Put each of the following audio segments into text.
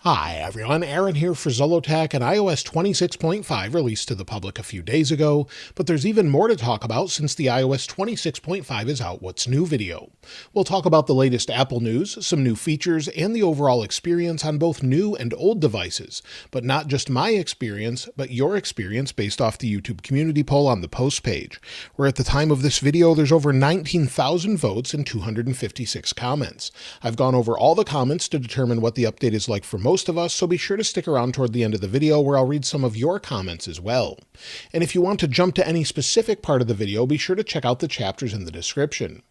Hi everyone, Aaron here for Zollotech and iOS 26.5 released to the public a few days ago, but there's even more to talk about since the iOS 26.5 is out what's new video. We'll talk about the latest Apple news, some new features, and the overall experience on both new and old devices, but not just my experience, but your experience based off the YouTube community poll on the post page, where at the time of this video there's over 19,000 votes and 256 comments. I've gone over all the comments to determine what the update is like for most of us, so be sure to stick around toward the end of the video where I'll read some of your comments as well. And if you want to jump to any specific part of the video, be sure to check out the chapters in the description.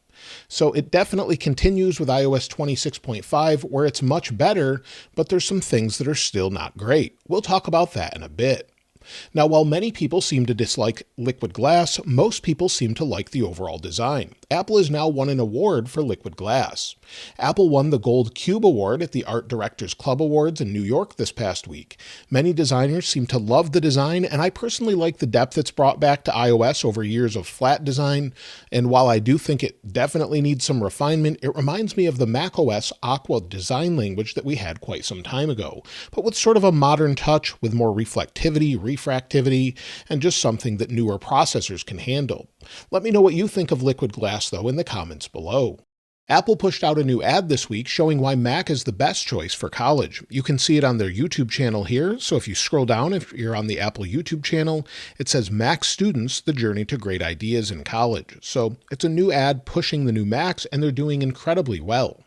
So it definitely continues with iOS 26.5 where it's much better, but there's some things that are still not great. We'll talk about that in a bit. Now, while many people seem to dislike liquid glass, most people seem to like the overall design. Apple has now won an award for liquid glass. Apple won the Gold Cube Award at the Art Directors Club Awards in New York this past week. Many designers seem to love the design, and I personally like the depth it's brought back to iOS over years of flat design, and while I do think it definitely needs some refinement, it reminds me of the macOS Aqua design language that we had quite some time ago, but with sort of a modern touch with more reflectivity, refractivity, and just something that newer processors can handle. Let me know what you think of liquid glass, though, in the comments below. Apple pushed out a new ad this week showing why Mac is the best choice for college. You can see it on their YouTube channel here, so if you scroll down, if you're on the Apple YouTube channel, it says Mac Students, the Journey to Great Ideas in College. So it's a new ad pushing the new Macs, and they're doing incredibly well.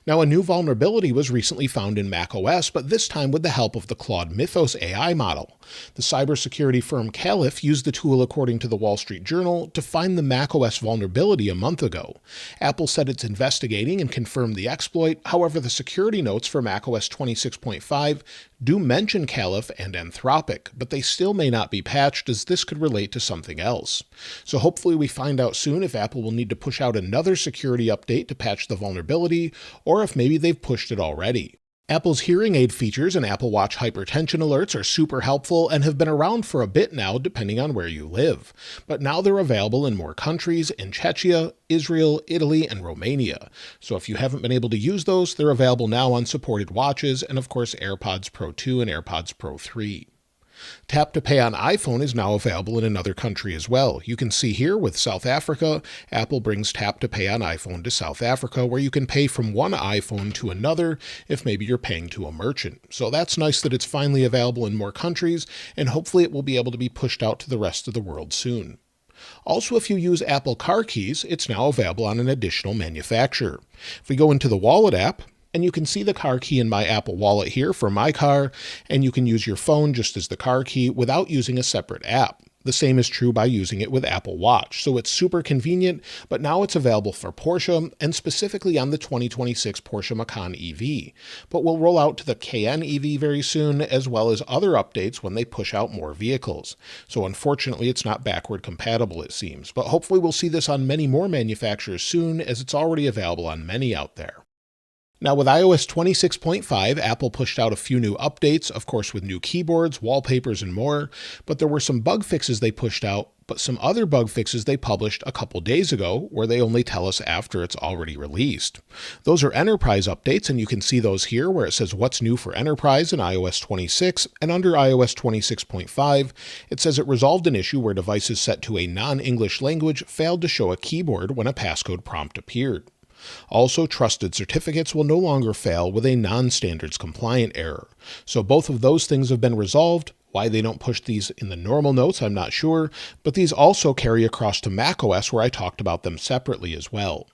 Now, a new vulnerability was recently found in macOS, but this time with the help of the Claude Mythos AI model. The cybersecurity firm Caliph used the tool, according to the Wall Street Journal, to find the macOS vulnerability a month ago. Apple said it's investigating and confirmed the exploit. However, the security notes for macOS 26.5 do mention Caliph and Anthropic, but they still may not be patched as this could relate to something else. So hopefully we find out soon if Apple will need to push out another security update to patch the vulnerability, or if maybe they've pushed it already. Apple's hearing aid features and Apple Watch hypertension alerts are super helpful and have been around for a bit now depending on where you live. But now they're available in more countries, in Czechia, Israel, Italy, and Romania. So if you haven't been able to use those, they're available now on supported watches and of course AirPods Pro 2 and AirPods Pro 3. Tap to Pay on iPhone is now available in another country as well. You can see here with South Africa, Apple brings Tap to Pay on iPhone to South Africa, where you can pay from one iPhone to another if maybe you're paying to a merchant. So that's nice that it's finally available in more countries, and hopefully it will be able to be pushed out to the rest of the world soon. Also, if you use Apple CarKeys, it's now available on an additional manufacturer. If we go into the Wallet app, and you can see the car key in my Apple Wallet here for my car, and you can use your phone just as the car key without using a separate app. The same is true by using it with Apple Watch, so it's super convenient, but now it's available for Porsche, and specifically on the 2026 Porsche Macan EV. But we'll roll out to the Cayenne EV very soon, as well as other updates when they push out more vehicles. So unfortunately, it's not backward compatible, it seems, but hopefully we'll see this on many more manufacturers soon, as it's already available on many out there. Now, with iOS 26.5, Apple pushed out a few new updates, of course with new keyboards, wallpapers, and more, but there were some bug fixes they pushed out, but some other bug fixes they published a couple days ago where they only tell us after it's already released. Those are enterprise updates, and you can see those here where it says what's new for enterprise in iOS 26, and under iOS 26.5, it says it resolved an issue where devices set to a non-English language failed to show a keyboard when a passcode prompt appeared. Also, trusted certificates will no longer fail with a non-standards compliant error. So both of those things have been resolved. Why they don't push these in the normal notes, I'm not sure, but these also carry across to macOS where I talked about them separately as well.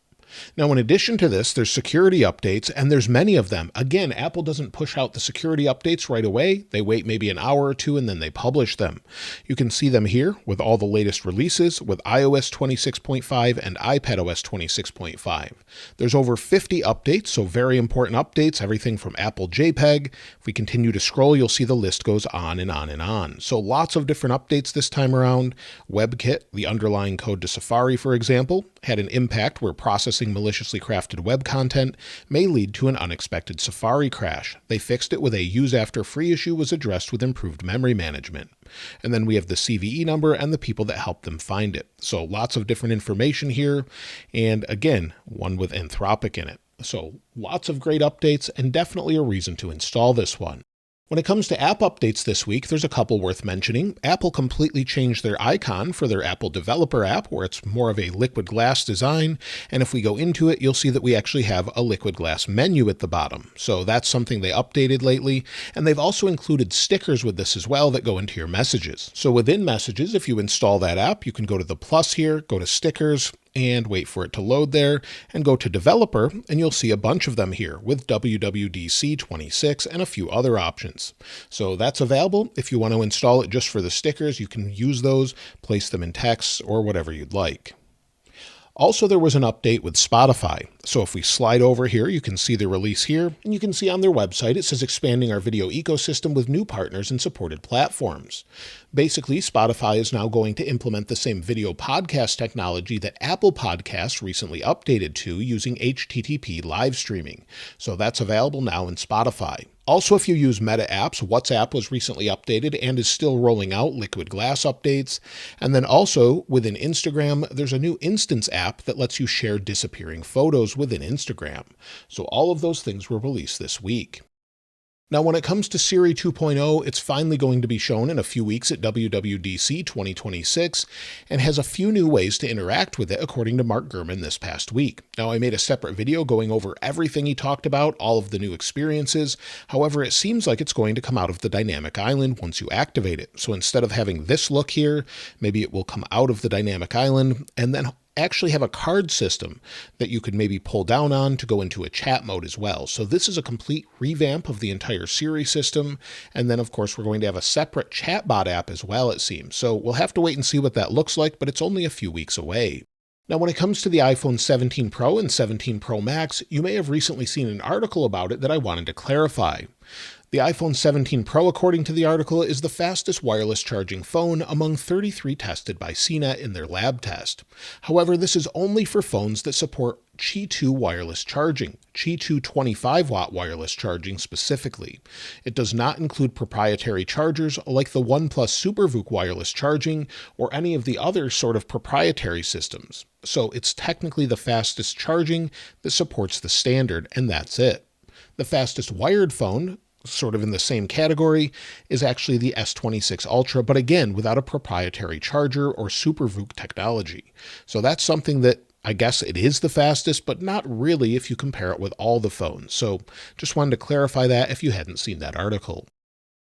Now, in addition to this, there's security updates, and there's many of them. Again, Apple doesn't push out the security updates right away. They wait maybe an hour or two, and then they publish them. You can see them here with all the latest releases with iOS 26.5 and iPadOS 26.5. There's over 50 updates, so very important updates, everything from Apple JPEG. If we continue to scroll, you'll see the list goes on and on and on. So lots of different updates this time around. WebKit, the underlying code to Safari, for example, had an impact where processing maliciously crafted web content may lead to an unexpected Safari crash. They fixed it with a use after free issue was addressed with improved memory management. And then we have the CVE number and the people that helped them find it. So lots of different information here. And again, one with Anthropic in it. So lots of great updates and definitely a reason to install this one. When it comes to app updates this week, there's a couple worth mentioning. Apple completely changed their icon for their Apple Developer app, where it's more of a liquid glass design. And if we go into it, you'll see that we actually have a liquid glass menu at the bottom. So that's something they updated lately. And they've also included stickers with this as well that go into your messages. So within Messages, if you install that app, you can go to the plus here, go to Stickers, and wait for it to load there, and go to Developer, and you'll see a bunch of them here with WWDC 26 and a few other options. So that's available. If you want to install it just for the stickers, you can use those, place them in text, or whatever you'd like. Also, there was an update with Spotify. So if we slide over here, you can see the release here, and you can see on their website, it says expanding our video ecosystem with new partners and supported platforms. Basically, Spotify is now going to implement the same video podcast technology that Apple Podcasts recently updated to using HTTP live streaming. So that's available now in Spotify. Also, if you use Meta apps, WhatsApp was recently updated and is still rolling out liquid glass updates. And then also within Instagram, there's a new Instance app that lets you share disappearing photos within Instagram. So all of those things were released this week. Now, when it comes to Siri 2.0, it's finally going to be shown in a few weeks at WWDC 2026 and has a few new ways to interact with it, according to Mark Gurman this past week. Now, I made a separate video going over everything he talked about, all of the new experiences. However, it seems like it's going to come out of the dynamic island once you activate it. So instead of having this look here, maybe it will come out of the dynamic island and then actually have a card system that you could maybe pull down on to go into a chat mode as well. So this is a complete revamp of the entire Siri system. And then, of course, we're going to have a separate chatbot app as well, it seems. So we'll have to wait and see what that looks like, but it's only a few weeks away. Now, when it comes to the iPhone 17 Pro and 17 Pro Max, you may have recently seen an article about it that I wanted to clarify. The iPhone 17 Pro, according to the article, is the fastest wireless charging phone among 33 tested by CNET in their lab test. However, this is only for phones that support Qi 2 wireless charging, Qi 2 25-watt wireless charging specifically. It does not include proprietary chargers like the OnePlus SuperVOOC wireless charging or any of the other sort of proprietary systems. So it's technically the fastest charging that supports the standard, and that's it. The fastest wired phone, sort of in the same category, is actually the S26 Ultra, but again, without a proprietary charger or SuperVOOC technology. So that's something that I guess it is the fastest, but not really if you compare it with all the phones. So just wanted to clarify that if you hadn't seen that article.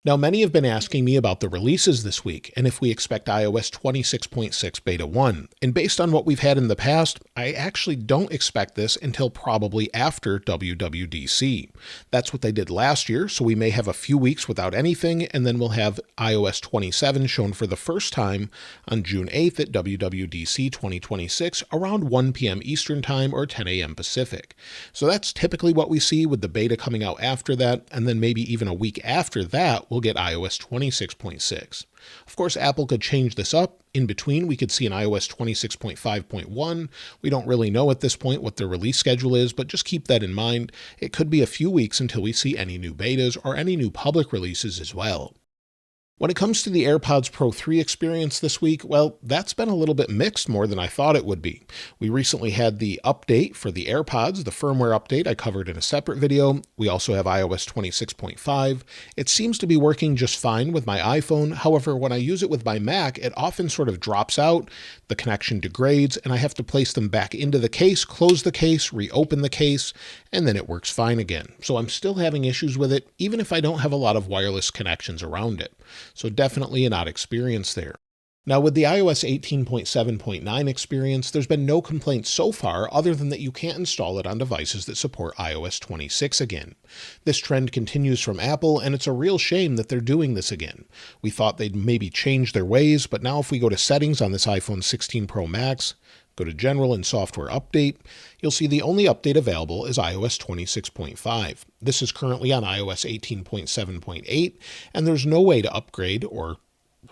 Now, many have been asking me about the releases this week and if we expect iOS 26.6 Beta 1. And based on what we've had in the past, I actually don't expect this until probably after WWDC. That's what they did last year, so we may have a few weeks without anything, and then we'll have iOS 27 shown for the first time on June 8th at WWDC 2026 around 1 p.m. Eastern Time or 10 a.m. Pacific. So that's typically what we see with the beta coming out after that, and then maybe even a week after that, we'll get iOS 26.6. Of course, Apple could change this up. In between, we could see an iOS 26.5.1. We don't really know at this point what the release schedule is, but just keep that in mind. It could be a few weeks until we see any new betas or any new public releases as well. When it comes to the AirPods Pro 3 experience this week, well, that's been a little bit mixed more than I thought it would be. We recently had the update for the AirPods, the firmware update I covered in a separate video. We also have iOS 26.5. It seems to be working just fine with my iPhone. However, when I use it with my Mac, it often sort of drops out, the connection degrades, and I have to place them back into the case, close the case, reopen the case, and then it works fine again. So I'm still having issues with it, even if I don't have a lot of wireless connections around it. So definitely an odd experience there. Now, with the iOS 18.7.9 experience, there's been no complaints so far other than that you can't install it on devices that support iOS 26 again. This trend continues from Apple, and it's a real shame that they're doing this again. We thought they'd maybe change their ways, but now if we go to Settings on this iPhone 16 Pro Max, go to General and Software Update, you'll see the only update available is iOS 26.5. This is currently on iOS 18.7.8, and there's no way to upgrade or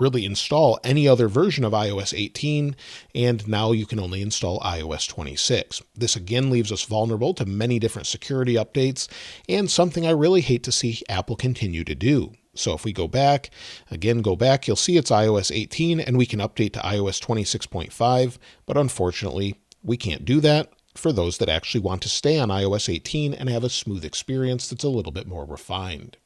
really install any other version of iOS 18, and now you can only install iOS 26. This again leaves us vulnerable to many different security updates, and something I really hate to see Apple continue to do. So if we go back, you'll see it's iOS 18, and we can update to iOS 26.5, but unfortunately, we can't do that. for those that actually want to stay on iOS 18 and have a smooth experience that's a little bit more refined.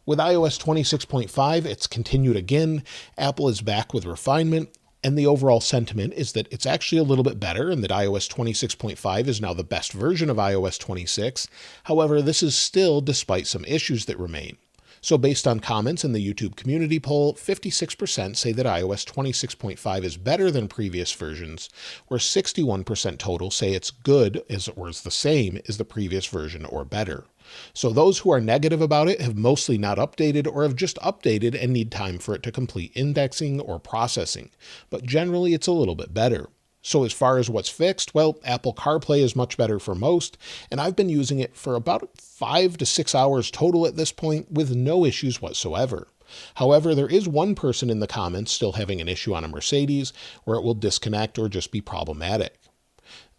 With iOS 26.5, it's continued again. Apple is back with refinement, and the overall sentiment is that it's actually a little bit better and that iOS 26.5 is now the best version of iOS 26. However, this is still despite some issues that remain. So based on comments in the YouTube community poll, 56% say that iOS 26.5 is better than previous versions, where 61% total say it's good or it's the same as the previous version or better. So those who are negative about it have mostly not updated or have just updated and need time for it to complete indexing or processing, but generally it's a little bit better. So as far as what's fixed, well, Apple CarPlay is much better for most, and I've been using it for about 5 to 6 hours total at this point with no issues whatsoever. However, there is one person in the comments still having an issue on a Mercedes where it will disconnect or just be problematic.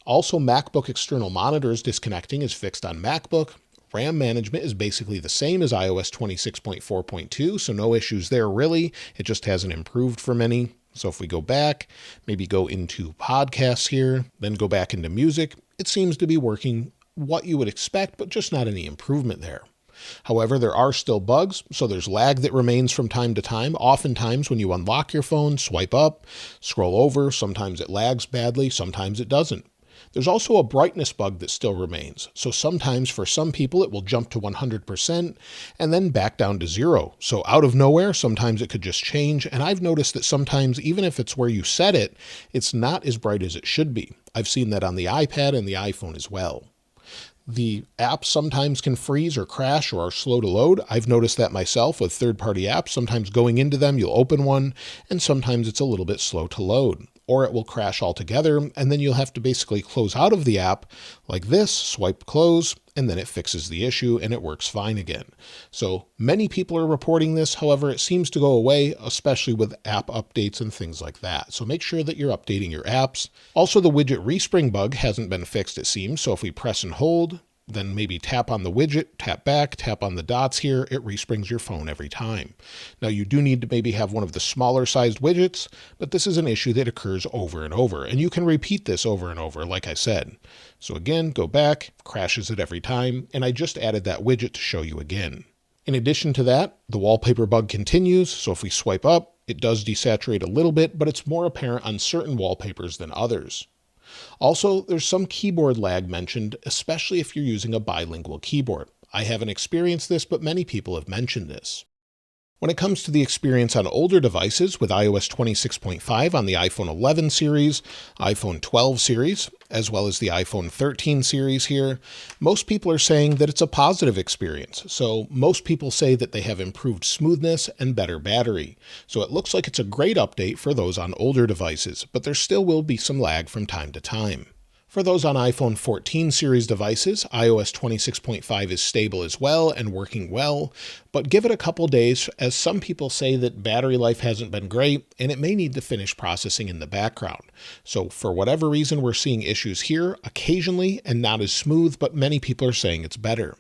Also, MacBook external monitors disconnecting is fixed on MacBook. RAM management is basically the same as iOS 26.4.2, so no issues there really. It just hasn't improved for many. So if we go back, maybe go into podcasts here, then go back into music, it seems to be working what you would expect, but just not any improvement there. However, there are still bugs, so there's lag that remains from time to time. Oftentimes when you unlock your phone, swipe up, scroll over, sometimes it lags badly, sometimes it doesn't. There's also a brightness bug that still remains. So sometimes for some people it will jump to 100% and then back down to 0. So out of nowhere, sometimes it could just change. And I've noticed that sometimes even if it's where you set it, it's not as bright as it should be. I've seen that on the iPad and the iPhone as well. The apps sometimes can freeze or crash or are slow to load. I've noticed that myself with third-party apps. Sometimes going into them, you'll open one, and sometimes it's a little bit slow to load. Or it will crash altogether, and then you'll have to basically close out of the app like this, swipe close, and then it fixes the issue and it works fine again. So many people are reporting this. However, it seems to go away, especially with app updates and things like that. So make sure that you're updating your apps. Also, the widget respring bug hasn't been fixed, it seems. So if we press and hold, then maybe tap on the widget, tap back, tap on the dots here, it resprings your phone every time. Now you do need to maybe have one of the smaller sized widgets, but this is an issue that occurs over and over, and you can repeat this over and over, like I said. So again, go back, crashes it every time, and I just added that widget to show you again. In addition to that, the wallpaper bug continues, so if we swipe up, it does desaturate a little bit, but it's more apparent on certain wallpapers than others. Also, there's some keyboard lag mentioned, especially if you're using a bilingual keyboard. I haven't experienced this, but many people have mentioned this. When it comes to the experience on older devices with iOS 26.5 on the iPhone 11 series, iPhone 12 series, as well as the iPhone 13 series here, most people are saying that it's a positive experience. So most people say that they have improved smoothness and better battery. So it looks like it's a great update for those on older devices, but there still will be some lag from time to time. For those on iPhone 14 series devices, iOS 26.5 is stable as well and working well, but give it a couple days as some people say that battery life hasn't been great and it may need to finish processing in the background. So for whatever reason, we're seeing issues here occasionally and not as smooth, but many people are saying it's better.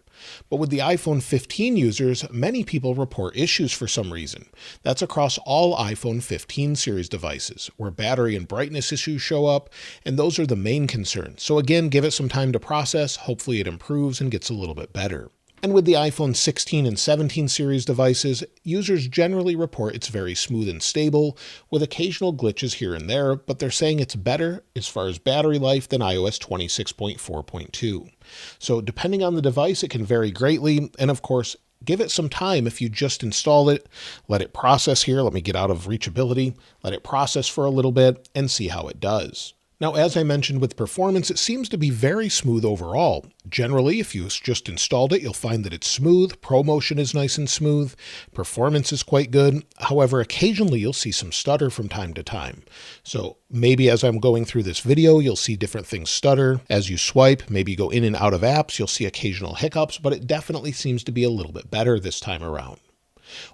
But with the iPhone 15 users, many people report issues for some reason. That's across all iPhone 15 series devices, where battery and brightness issues show up, and those are the main concerns. So again, give it some time to process. Hopefully it improves and gets a little bit better. And with the iPhone 16 and 17 series devices, users generally report it's very smooth and stable, with occasional glitches here and there, but they're saying it's better as far as battery life than iOS 26.4.2. So depending on the device, it can vary greatly, and of course, give it some time if you just install it, let it process here, let me get out of reachability, let it process for a little bit, and see how it does. Now, as I mentioned with performance, it seems to be very smooth overall. Generally, if you just installed it, you'll find that it's smooth. ProMotion is nice and smooth. Performance is quite good. However, occasionally you'll see some stutter from time to time. So maybe as I'm going through this video, you'll see different things stutter. As you swipe, maybe go in and out of apps, you'll see occasional hiccups, but it definitely seems to be a little bit better this time around.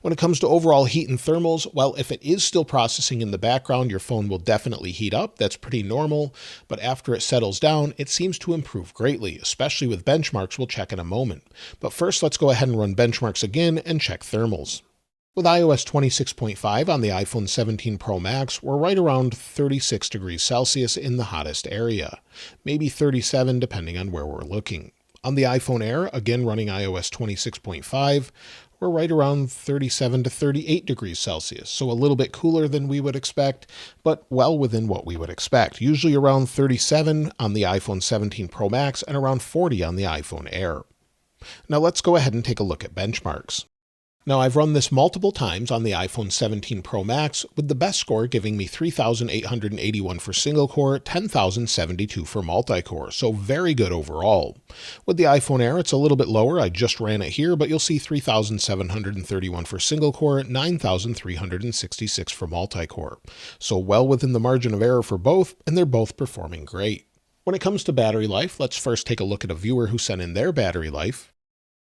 When it comes to overall heat and thermals, well, if it is still processing in the background, your phone will definitely heat up. That's pretty normal. But after it settles down, it seems to improve greatly, especially with benchmarks we'll check in a moment. But first, let's go ahead and run benchmarks again and check thermals. With iOS 26.5 on the iPhone 17 Pro Max, we're right around 36 degrees Celsius in the hottest area, maybe 37 depending on where we're looking. On the iPhone Air, again running iOS 26.5, we're right around 37 to 38 degrees Celsius, so a little bit cooler than we would expect, but well within what we would expect, usually around 37 on the iPhone 17 Pro Max and around 40 on the iPhone Air. Now let's go ahead and take a look at benchmarks. Now I've run this multiple times on the iPhone 17 Pro Max, with the best score giving me 3,881 for single core, 10,072 for multi-core, so very good overall. With the iPhone Air, it's a little bit lower. I just ran it here, but you'll see 3,731 for single core, 9,366 for multi-core. So well within the margin of error for both, and they're both performing great. When it comes to battery life, let's first take a look at a viewer who sent in their battery life.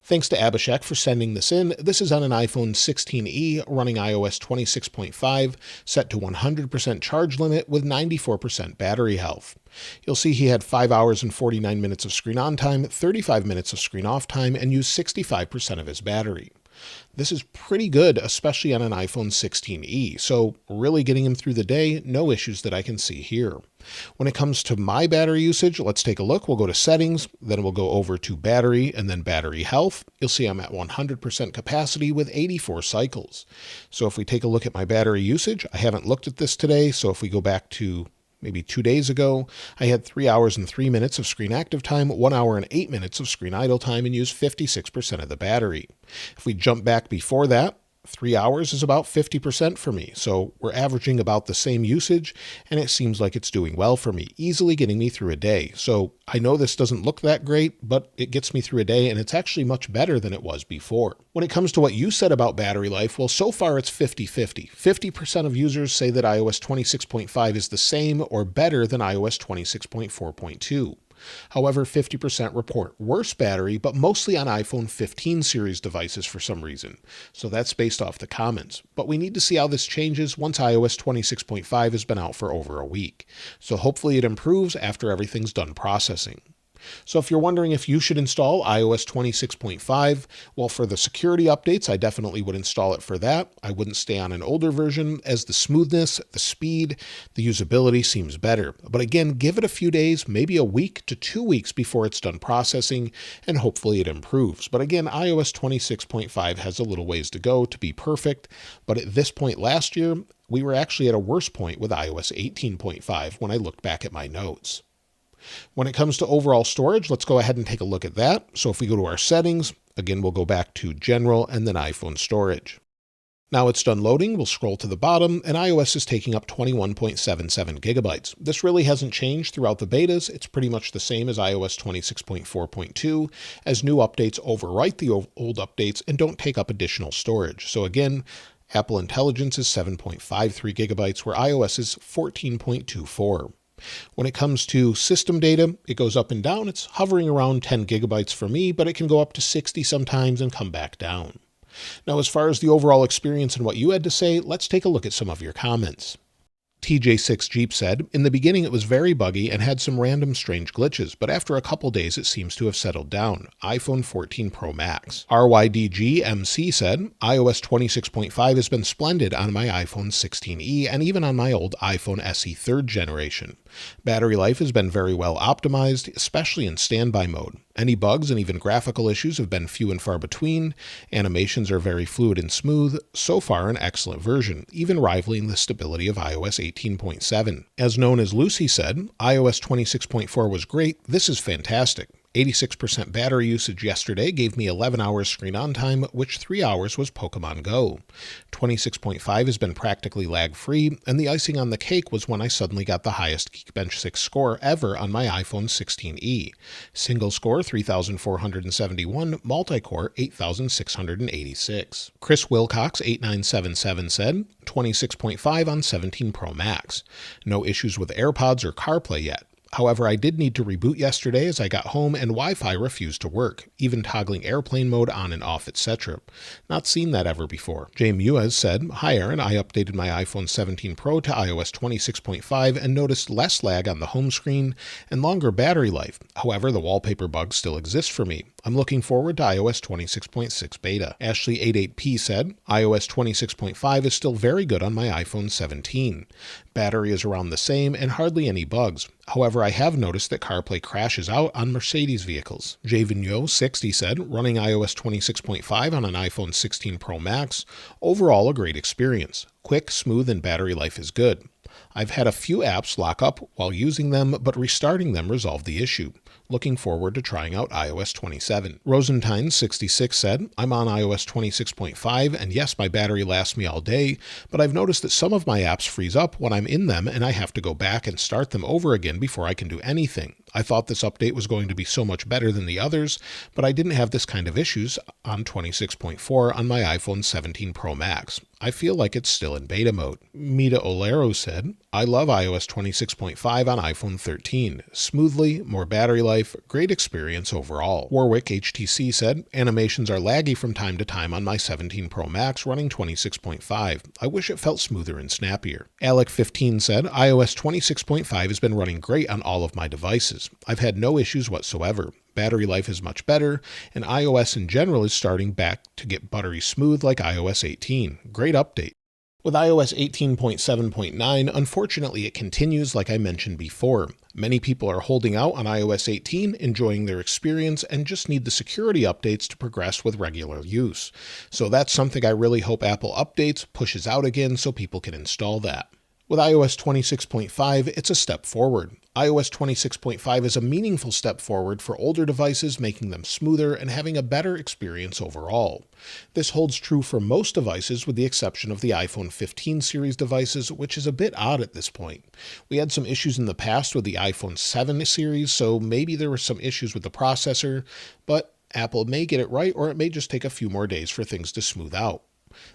Thanks to Abhishek for sending this in. This is on an iPhone 16e running iOS 26.5, set to 100% charge limit with 94% battery health. You'll see he had 5 hours and 49 minutes of screen on time, 35 minutes of screen off time, and used 65% of his battery. This is pretty good, especially on an iPhone 16e, so really getting him through the day, no issues that I can see here. When it comes to my battery usage, let's take a look. We'll go to settings, then we'll go over to battery and then battery health. You'll see I'm at 100% capacity with 84 cycles. So if we take a look at my battery usage, I haven't looked at this today, so if we go back to maybe 2 days ago, I had 3 hours and 3 minutes of screen active time, 1 hour and 8 minutes of screen idle time, and used 56% of the battery. If we jump back before that, 3 hours is about 50% for me. So we're averaging about the same usage, and it seems like it's doing well for me, easily getting me through a day. So I know this doesn't look that great, but it gets me through a day, and it's actually much better than it was before. When it comes to what you said about battery life, well, so far it's 50-50. 50% of users say that iOS 26.5 is the same or better than iOS 26.4.2. However, 50% report worse battery, but mostly on iPhone 15 series devices for some reason. So that's based off the comments. But we need to see how this changes once iOS 26.5 has been out for over a week. So hopefully it improves after everything's done processing. So if you're wondering if you should install iOS 26.5, well, for the security updates, I definitely would install it for that. I wouldn't stay on an older version, as the smoothness, the speed, the usability seems better. But again, give it a few days, maybe a week to 2 weeks before it's done processing, and hopefully it improves. But again, iOS 26.5 has a little ways to go to be perfect. But at this point last year, we were actually at a worse point with iOS 18.5 when I looked back at my notes. When it comes to overall storage, let's go ahead and take a look at that. So if we go to our settings, again, we'll go back to General and then iPhone Storage. Now it's done loading, we'll scroll to the bottom, and iOS is taking up 21.77 gigabytes. This really hasn't changed throughout the betas. It's pretty much the same as iOS 26.4.2, as new updates overwrite the old updates and don't take up additional storage. So again, Apple Intelligence is 7.53 gigabytes, where iOS is 14.24. When it comes to system data, it goes up and down. It's hovering around 10 gigabytes for me, but it can go up to 60 sometimes and come back down. Now, as far as the overall experience and what you had to say, let's take a look at some of your comments. TJ6 Jeep said, in the beginning it was very buggy and had some random strange glitches, but after a couple days it seems to have settled down. iPhone 14 Pro Max. RYDG MC said, iOS 26.5 has been splendid on my iPhone 16e and even on my old iPhone SE 3rd generation. Battery life has been very well optimized, especially in standby mode. Any bugs and even graphical issues have been few and far between. Animations are very fluid and smooth. So far, an excellent version, even rivaling the stability of iOS 18.7. As known as Lucy said, iOS 26.4 was great. This is fantastic. 86% battery usage yesterday gave me 11 hours screen on time, which 3 hours was Pokemon Go. 26.5 has been practically lag-free, and the icing on the cake was when I suddenly got the highest Geekbench 6 score ever on my iPhone 16e. Single score 3,471, multi-core 8,686. Chris Wilcox 8977 said, 26.5 on 17 Pro Max. No issues with AirPods or CarPlay yet. However, I did need to reboot yesterday as I got home and Wi-Fi refused to work, even toggling airplane mode on and off, etc. Not seen that ever before. Jay Muez said, "Hi Aaron, I updated my iPhone 17 Pro to iOS 26.5 and noticed less lag on the home screen and longer battery life. However, the wallpaper bug still exists for me. I'm looking forward to iOS 26.6 beta." Ashley88P said, "iOS 26.5 is still very good on my iPhone 17. Battery is around the same and hardly any bugs. However, I have noticed that CarPlay crashes out on Mercedes vehicles." Javigno60 said, "Running iOS 26.5 on an iPhone 16 Pro Max. Overall, a great experience. Quick, smooth, and battery life is good. I've had a few apps lock up while using them, but restarting them resolved the issue. Looking forward to trying out iOS 27. Rosentine66 said, "I'm on iOS 26.5, and yes, my battery lasts me all day, but I've noticed that some of my apps freeze up when I'm in them and I have to go back and start them over again before I can do anything. I thought this update was going to be so much better than the others, but I didn't have this kind of issues on 26.4 on my iPhone 17 Pro Max. I feel like it's still in beta mode." Mita Olero said, "I love iOS 26.5 on iPhone 13. Smoothly, more battery life, great experience overall." Warwick HTC said, "Animations are laggy from time to time on my 17 Pro Max running 26.5. I wish it felt smoother and snappier." Alec15 said, "iOS 26.5 has been running great on all of my devices. I've had no issues whatsoever. Battery life is much better, and iOS in general is starting back to get buttery smooth like iOS 18. Great update." With iOS 18.7.9, unfortunately it continues like I mentioned before. Many people are holding out on iOS 18, enjoying their experience, and just need the security updates to progress with regular use. So that's something I really hope Apple updates, pushes out again so people can install that. With iOS 26.5, it's a step forward. iOS 26.5 is a meaningful step forward for older devices, making them smoother and having a better experience overall. This holds true for most devices with the exception of the iPhone 15 series devices, which is a bit odd at this point. We had some issues in the past with the iPhone 7 series, so maybe there were some issues with the processor, but Apple may get it right, or it may just take a few more days for things to smooth out.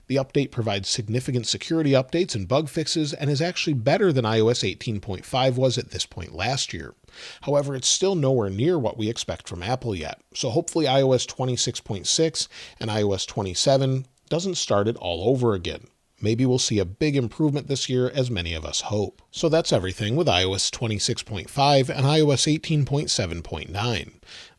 The update provides significant security updates and bug fixes and is actually better than iOS 18.5 was at this point last year. However, it's still nowhere near what we expect from Apple yet, so hopefully iOS 26.6 and iOS 27 doesn't start it all over again. Maybe we'll see a big improvement this year, as many of us hope. So that's everything with iOS 26.5 and iOS 18.7.9.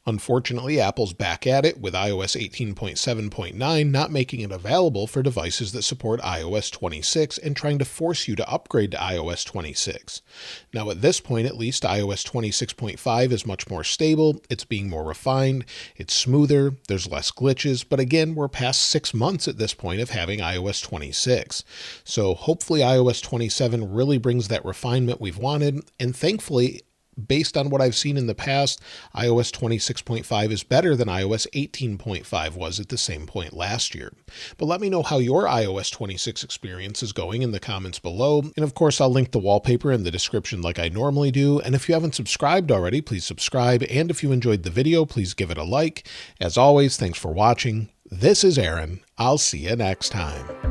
Unfortunately, Apple's back at it with iOS 18.7.9 not making it available for devices that support iOS 26 and trying to force you to upgrade to iOS 26. Now at this point at least, iOS 26.5 is much more stable, it's being more refined, it's smoother, there's less glitches, but again, we're past 6 months at this point of having iOS 26. So hopefully iOS 27 really brings that refinement we've wanted, and thankfully, based on what I've seen in the past, iOS 26.5 is better than iOS 18.5 was at the same point last year. But let me know how your iOS 26 experience is going in the comments below. And of course, I'll link the wallpaper in the description like I normally do. And if you haven't subscribed already, please subscribe. And if you enjoyed the video, please give it a like. As always, thanks for watching. This is Aaron. I'll see you next time.